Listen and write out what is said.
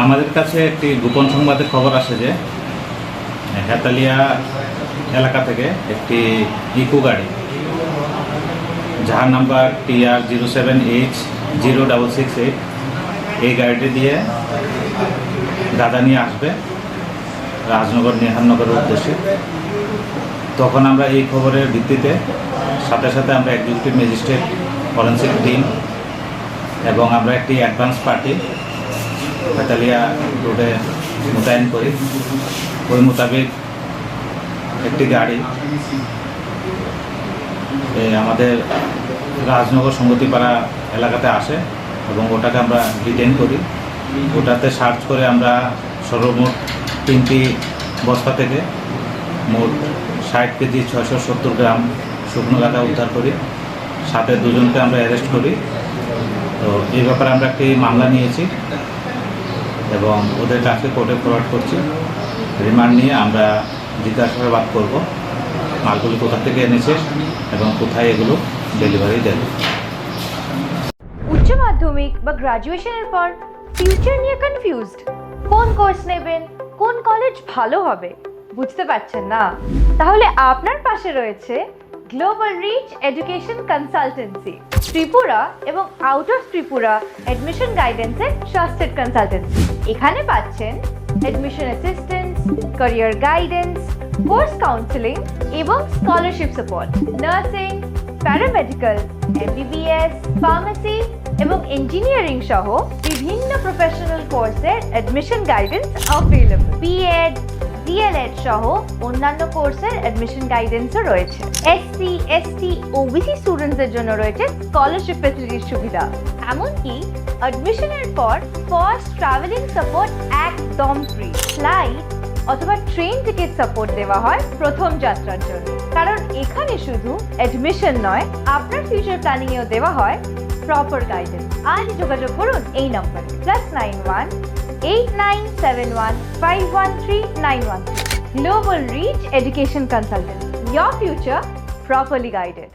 আমাদের কাছে একটি গোপন সংবাদের খবর আসে যে হেতালিয়া এলাকা থেকে একটি ইকো গাড়ি যার নাম্বার TR07H0668 এই গাড়িটি দিয়ে গাঁজা নিয়ে আসবে রাজনগর নিহারনগরের উদ্দেশ্যে। তখন আমরা এই খবরের ভিত্তিতে সাথে সাথে আমরা এক্সিকিউটিভ ম্যাজিস্ট্রেট, ফরেন্সিক টিম এবং আমরা একটি অ্যাডভান্স পার্টি হেতালিয়া রোডে মোতায়েন করি। ওই মোতাবেক একটি গাড়ি আমাদের রাজনগর সংগতিপাড়া এলাকাতে আসে এবং ওটাকে আমরা ডিটেইন করি। ওটাতে সার্চ করে আমরা সর্বমোট 3টি বস্তা থেকে মোট 60 কেজি 670 গ্রাম শুকনো গাঁজা উদ্ধার করি। সাথে দুজনকে আমরা অ্যারেস্ট করি। তো এই ব্যাপারে আমরা একটি মামলা নিয়েছি এবং ওদের কাছে কোর্টে ফরওয়ার্ড করছি। রিমান্ড নিয়ে আমরা জিজ্ঞাসাবাদ করব মালগুলি কোথা থেকে এনেছে এবং কোথায় এগুলো ডেলিভারি দেবে। উচ্চ মাধ্যমিক বা গ্রাজুয়েশনের পর ফিউচার নিয়ে কনফিউজড, কোন কোর্স নেবেন, কোন কলেজ ভালো হবে বুঝতে পারছেন না? তাহলে আপনার পাশে রয়েছে global reach education consultancy, Tripura এবং আউট অফ ত্রিপুরা অ্যাডমিশন গাইডেন্সের ট্রাস্টেড কনসালটেন্সি। এখানে পাচ্ছেন admission assistance, career guidance, course counselling এবং scholarship support, nursing, paramedical, MBBS, pharmacy এবং ইঞ্জিনিয়ারিং সহ বিভিন্ন প্রফেশনাল কোর্সের admission guidance available. BEd, DLEd সহ অন্যান্য কোর্সের অ্যাডমিশন গাইডেন্সও রয়েছে। SC, ST, OBC স্টুডেন্টসদের জন্য রয়েছে স্কলারশিপ ফ্যাসিলিটির সুবিধা। এমনকি অ্যাডমিশনের পর ফার্স্ট ট্রাভেলিং সাপোর্ট একদম ফ্রি। ফ্লাইট অথবা ট্রেন টিকিট সাপোর্ট দেওয়া হয় প্রথম যাত্রার জন্য। কারণ এখানে শুধু অ্যাডমিশন নয়, আপনার ফিউচার প্ল্যানিংয়েও দেওয়া হয় প্রপার গাইডেন্স। আজ যোগাযোগ করুন এই নম্বরে +91 8971 513913। Global Reach Education Consultants. Your future properly guided.